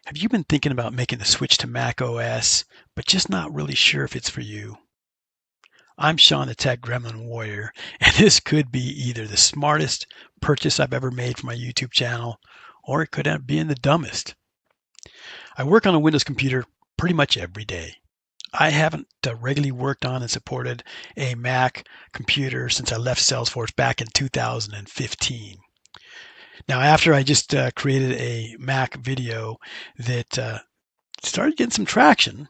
Have you been thinking about making the switch to macOS, but just not really sure if it's for you? I'm Sean the Tech Gremlin Warrior, and this could be either the smartest purchase I've ever made for my YouTube channel, or it could end up being the dumbest. I work on a Windows computer pretty much every day. I haven't regularly worked on and supported a Mac computer since I left Salesforce back in 2015. Now, after I just created a Mac video that started getting some traction,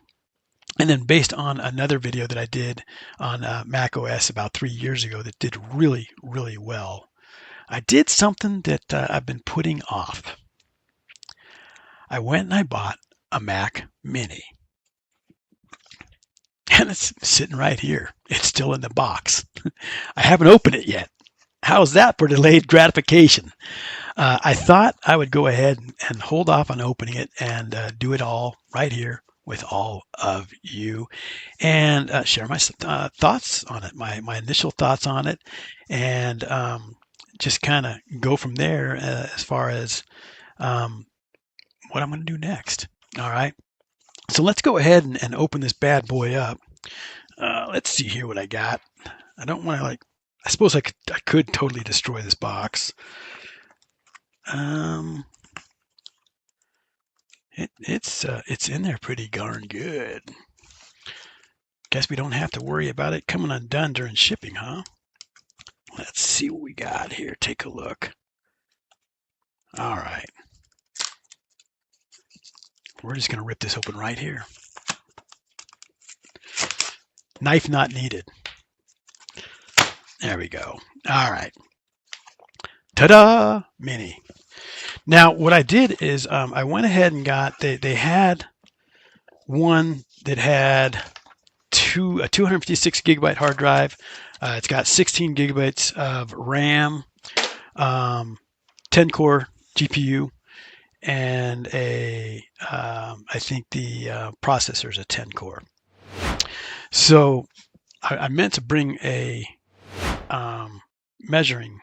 and then based on another video that I did on macOS about 3 years ago that did really, really well, I did something that I've been putting off. I went and I bought a Mac Mini. And it's sitting right here. It's still in the box. I haven't opened it yet. How's that for delayed gratification? I thought I would go ahead and hold off on opening it and do it all right here with all of you and share my thoughts on it, my initial thoughts on it, and just kind of go from there as far as what I'm going to do next. All right. So let's go ahead and open this bad boy up. Let's see here what I got. I don't want to I suppose I could totally destroy this box. It's in there pretty darn good. Guess we don't have to worry about it coming undone during shipping, huh? Let's see what we got here. Take a look. All right. We're just going to rip this open right here. Knife not needed. There we go. All right. Ta-da! Mini. Now, what I did is I went ahead and got, they had one that had a 256 gigabyte hard drive. It's got 16 gigabytes of RAM, 10 core GPU, and I think the processor is a 10 core. So I meant to bring a measuring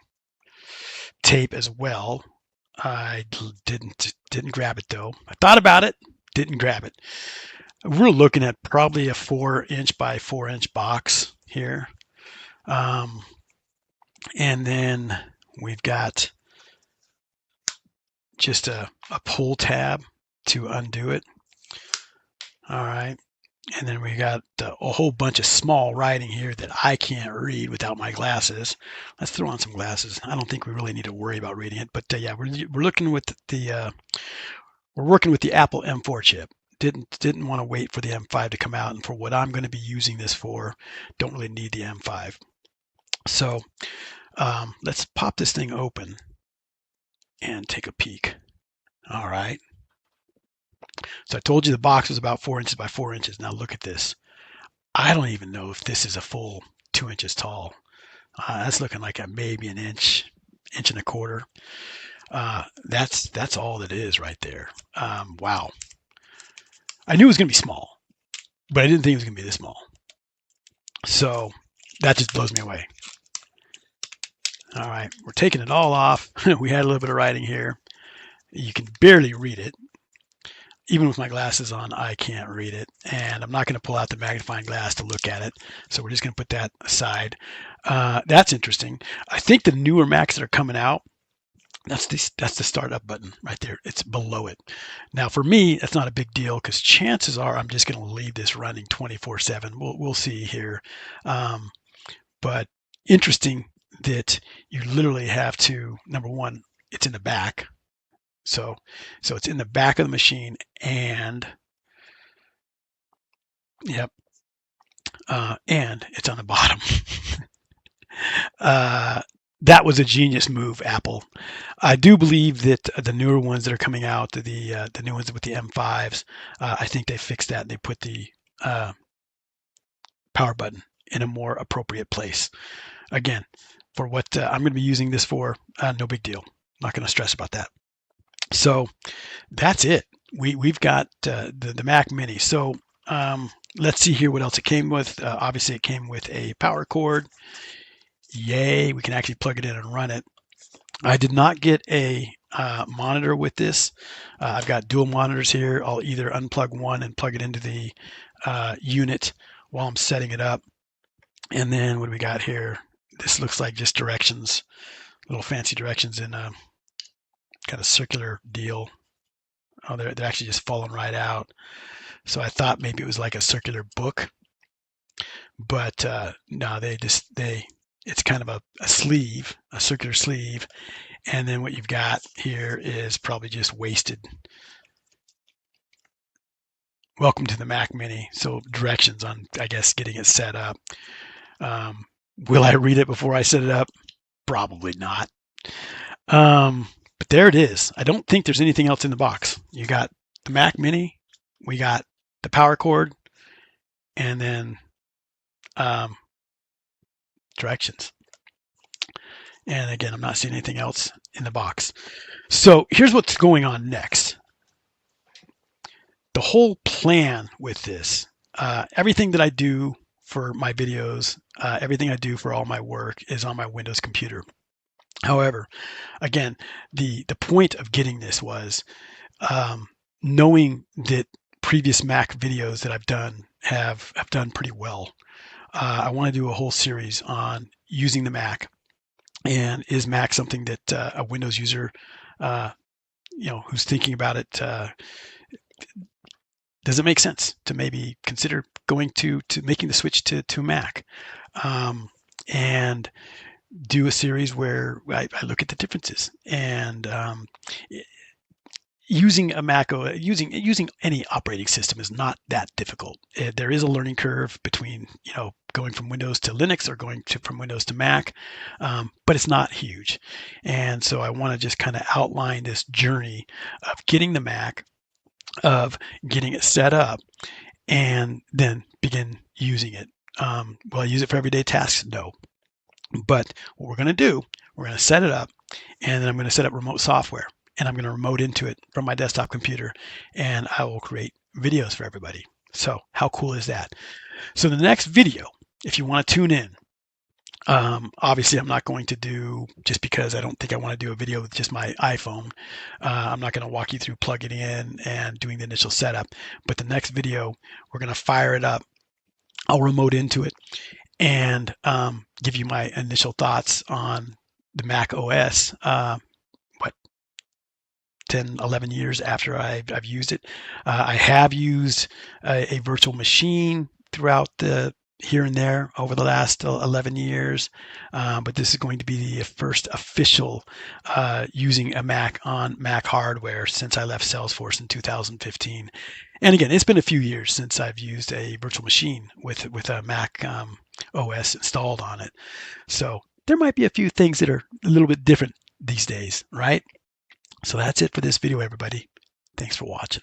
tape as well. I didn't grab it though. I thought about it, didn't grab it. We're looking at probably a 4-inch by 4-inch box here. And then we've got just a pull tab to undo it. All right. And then we got a whole bunch of small writing here that I can't read without my glasses. Let's throw on some glasses. I don't think we really need to worry about reading it, but yeah, we're looking with we're working with the Apple M4 chip. Didn't want to wait for the M5 to come out, and for what I'm going to be using this for, don't really need the M5. So let's pop this thing open and take a peek. All right. So I told you the box was about 4 inches by 4 inches. Now look at this. I don't even know if this is a full 2 inches tall. That's looking like maybe an inch and a quarter. That's all that is right there. Wow. I knew it was going to be small, but I didn't think it was going to be this small. So that just blows me away. All right, we're taking it all off. We had a little bit of writing here. You can barely read it. Even with my glasses on, I can't read it. And I'm not going to pull out the magnifying glass to look at it. So we're just going to put that aside. That's interesting. I think the newer Macs that are coming out, that's the startup button right there. It's below it. Now for me, that's not a big deal because chances are I'm just going to leave this running 24/7. We'll see here. But interesting that you literally have to, number one, it's in the back. So it's in the back of the machine, and yep, and it's on the bottom. That was a genius move, Apple. I do believe that the newer ones that are coming out, the new ones with the M5s, I think they fixed that and they put the power button in a more appropriate place. Again, for what I'm going to be using this for, no big deal. Not going to stress about that. So that's it. We've got the Mac Mini. So let's see here what else it came with. Obviously, it came with a power cord. Yay, we can actually plug it in and run it. I did not get a monitor with this. I've got dual monitors here. I'll either unplug one and plug it into the unit while I'm setting it up. And then what do we got here? This looks like just directions, little fancy directions in a kind of circular deal. Oh, they're actually just falling right out. So I thought maybe it was like a circular book, but no, it's kind of a sleeve, a circular sleeve. And then what you've got here is probably just wasted. Welcome to the Mac Mini. So directions on, I guess, getting it set up. Will I read it before I set it up? Probably not. But there it is. I don't think there's anything else in the box. You got the Mac Mini, we got the power cord, and then directions. And again, I'm not seeing anything else in the box. So here's what's going on next. The whole plan with this, everything that I do for my videos, everything I do for all my work is on my Windows computer. However, again, the point of getting this was knowing that previous Mac videos that I've done have done pretty well. I want to do a whole series on using the Mac, and is Mac something that a Windows user, who's thinking about it, does it make sense to maybe consider going to making the switch to Mac, and do a series where I look at the differences, and using a Mac OS, using any operating system is not that difficult. There is a learning curve between going from Windows to Linux or from Windows to Mac, but it's not huge. And so I want to just kind of outline this journey of getting the Mac, of getting it set up, and then begin using it. Will I use it for everyday tasks? No. But what we're going to do, we're going to set it up, and then I'm going to set up remote software, and I'm going to remote into it from my desktop computer, and I will create videos for everybody. So how cool is that? So the next video, if you want to tune in, obviously I'm not going to do, just because I don't think I want to do a video with just my iPhone. I'm not going to walk you through plugging in and doing the initial setup. But the next video, we're going to fire it up. I'll remote into it and give you my initial thoughts on the Mac OS, 10, 11 years after I've used it. I have used a virtual machine throughout the here and there over the last 11 years, but this is going to be the first official using a Mac on Mac hardware since I left Salesforce in 2015. And again, it's been a few years since I've used a virtual machine with a Mac OS installed on it. So there might be a few things that are a little bit different these days, right? So that's it for this video, everybody. Thanks for watching.